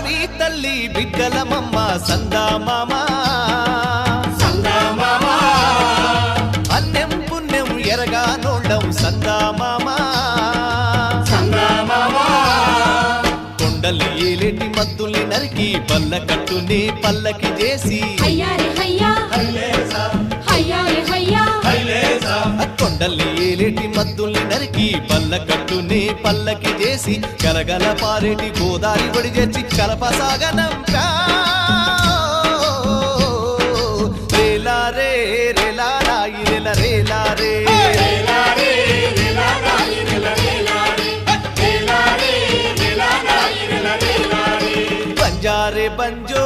ధరణి తల్లి బిడ్డలమమ్మ సందామామ అన్నెం పుణ్యం ఎరగానోళ్ళం సందామామ కొండలు ఏలేటి మద్దుల్ని నరికి పల్ల కట్టుని పల్లకి చేసి కొండల్ని ఏలేటి మద్దుల్ని నరికి పల్ల కట్టుని పల్లకి చేసి కలగల పారేటి గోదారి ఒడి చేసి కలపసాగనంపా రేలారే రేలా రాయి రేల రేలారే బంజారే బంజో